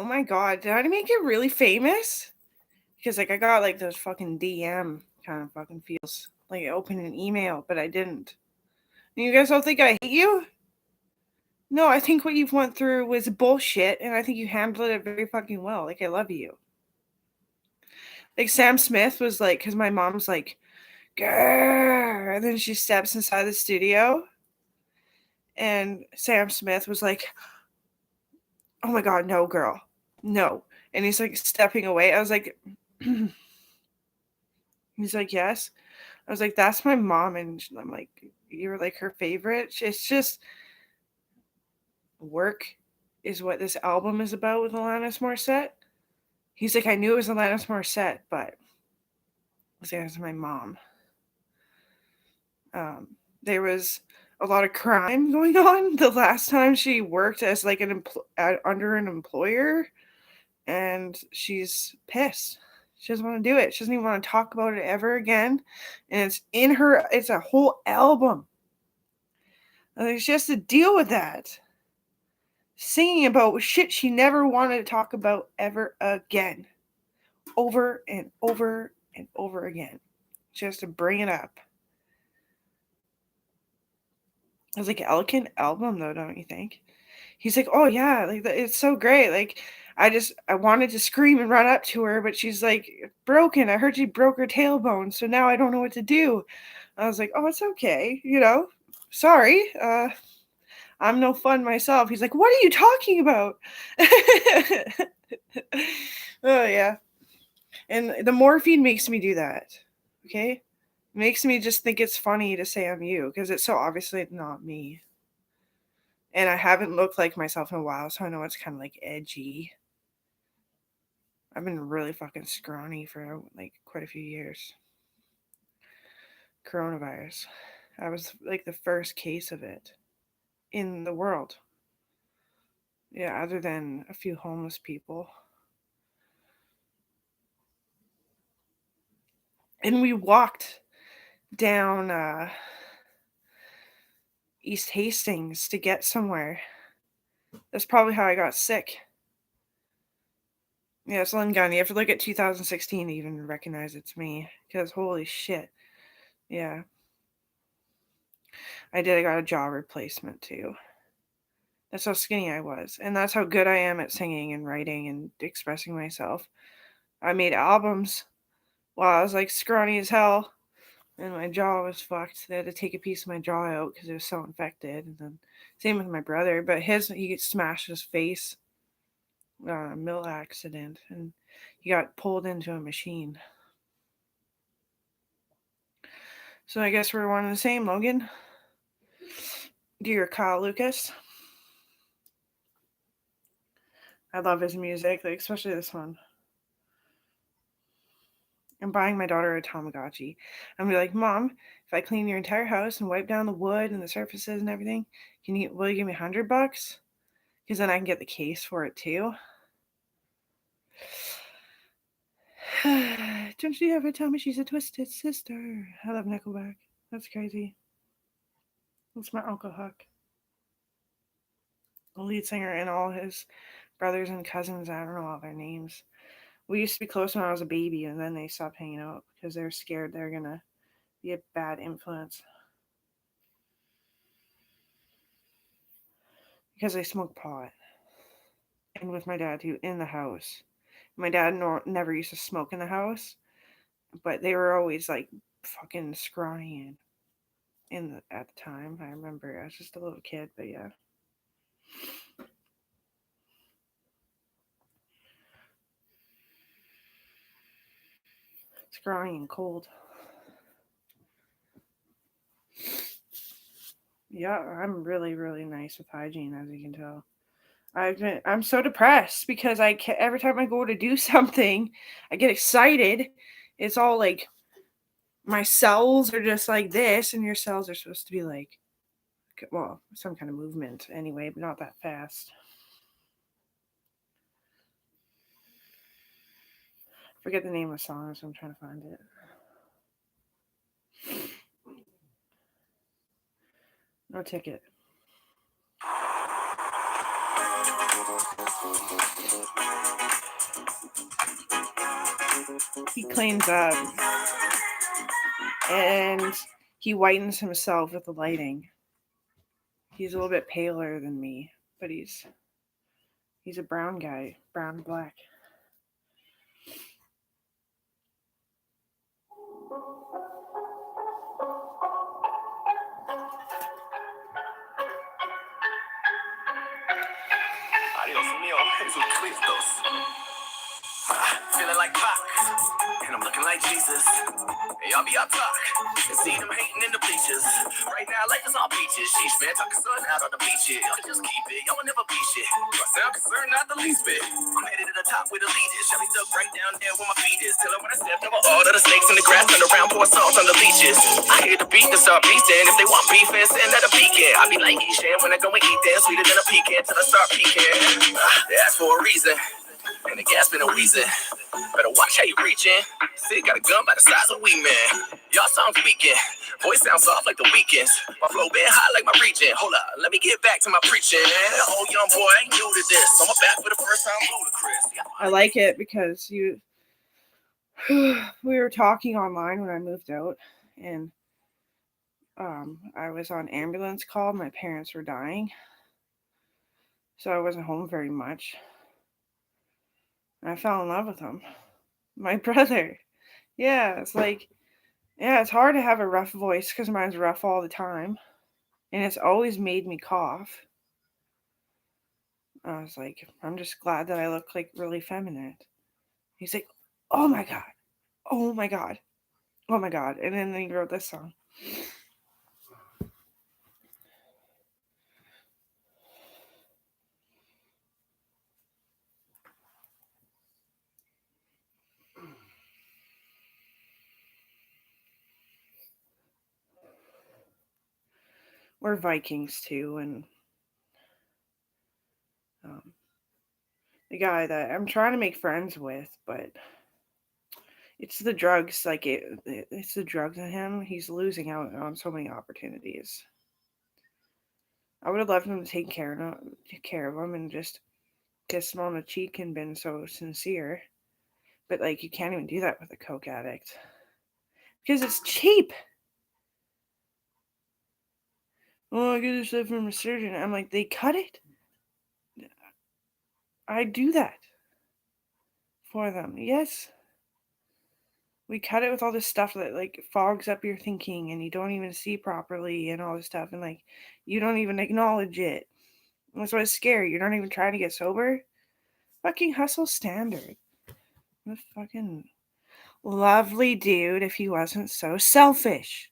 Oh my god, did I make it really famous? Because like I got like those fucking DM kind of fucking feels like I opened an email, but I didn't. And you guys don't think I hate you? No, I think what you've went through was bullshit, and I think you handled it very fucking well. Like I love you. Like Sam Smith was like, because my mom's like, grrr, and then she steps inside the studio, and Sam Smith was like, oh my god, no, girl, no, and he's like stepping away. I was like, he's like, yes. I was like, that's my mom, and I'm like, you're like her favorite. It's just work is what this album is about with Alanis Morissette. He's like, I knew it was Alanis Morissette, but I was like, that's my mom. There was a lot of crime going on the last time she worked as like under an employer, and she's pissed. She doesn't want to do it. She doesn't even want to talk about it ever again. And it's in her. It's a whole album. Like she has to deal with that. Singing about shit she never wanted to talk about ever again. Over and over and over again. She has to bring it up. It's like an elegant album though, don't you think? He's like, "Oh yeah, like it's so great." Like I wanted to scream and run up to her, but she's like broken. I heard she broke her tailbone, so now I don't know what to do. I was like, "Oh, it's okay, you know. Sorry. I'm no fun myself." He's like, "What are you talking about?" Oh yeah. And the morphine makes me do that. Okay? It makes me just think it's funny to say I'm you because it's so obviously not me. And I haven't looked like myself in a while, so I know it's kind of like edgy. I've been really fucking scrawny for like quite a few years. Coronavirus. I was like the first case of it in the world. Yeah, other than a few homeless people. And we walked down East Hastings to get somewhere. That's probably how I got sick. Yeah, it's Lynn Gunn. You have to look at 2016 to even recognize it's me. Because holy shit. Yeah. I did. I got a jaw replacement too. That's how skinny I was. And that's how good I am at singing and writing and expressing myself. I made albums while I was like scrawny as hell. And my jaw was fucked. They had to take a piece of my jaw out because it was so infected. And then same with my brother, but he smashed his face on a mill accident, and he got pulled into a machine. So I guess we're one and the same, Logan. Dear Kyle Lucas. I love his music, like especially this one. I'm buying my daughter a Tamagotchi. I'm gonna be like, Mom, if I clean your entire house and wipe down the wood and the surfaces and everything, will you give me $100? Because then I can get the case for it too. Don't you ever tell me she's a twisted sister? I love Nickelback. That's crazy. That's my Uncle Huck. The lead singer and all his brothers and cousins. I don't know all their names. We used to be close when I was a baby, and then they stopped hanging out because they were scared they're gonna be a bad influence. Because they smoke pot. And with my dad too, in the house. My dad never used to smoke in the house, but they were always like fucking scrawny at the time. I remember I was just a little kid, but yeah. Scrawny and cold. Yeah, I'm really, really nice with hygiene, as you can tell. I'm so depressed because every time I go to do something, I get excited. It's all like my cells are just like this, and your cells are supposed to be like, well, some kind of movement anyway, but not that fast. Forget the name of the song, so I'm trying to find it. No ticket. He cleans up and he whitens himself with the lighting. He's a little bit paler than me, but he's a brown guy, brown and black. Adios mío, Jesucristos. Feeling like Pac, and I'm looking like Jesus. Hey, I'll be up talk and see them hating in the bleachers. Right now, life is all peaches. Sheesh, man, talking sun out on the beach. Y'all just keep it, y'all will never be shit. I sound concerned, not the least bit. I'm headed to the top with the leaders. Shall be stuck right down there where my feet is. Till I when I step over all of the snakes in the grass, turn around, pour salt on the leeches. I hear the beat and start beasting. If they want beef, and send that a pecan. I be like Eshan when I go and eat that, sweeter than a pecan till I start pecan. That's for a reason. And the gas been a reason. Better watch how you reaching. Sid got a gun by the size of a wee man. Y'all sound speaking. Voice sounds soft like the weekends. My flow been high like my region. Hold up, let me get back to my preaching. Oh, young boy, ain't new to this. So I'm back for the first time, Ludacris. I like it because we were talking online when I moved out, and I was on ambulance call. My parents were dying, so I wasn't home very much. And I fell in love with him, my brother. Yeah, it's like, yeah, it's hard to have a rough voice because mine's rough all the time, and it's always made me cough. I was like, I'm just glad that I look like really feminine. He's like, oh my god, oh my god, oh my god, and then he wrote this song. We're Vikings too, and the guy that I'm trying to make friends with, but it's the drugs. Like it's the drugs in him. He's losing out on so many opportunities. I would have loved him to take care of him and just kiss him on the cheek and been so sincere. But like you can't even do that with a coke addict because it's cheap. Oh, I get this stuff from a surgeon. I'm like, they cut it. I do that for them. Yes. We cut it with all this stuff that like fogs up your thinking and you don't even see properly and all this stuff, and like you don't even acknowledge it. That's why it's scary. You're not even trying to get sober. Fucking hustle standard. The fucking lovely dude if he wasn't so selfish.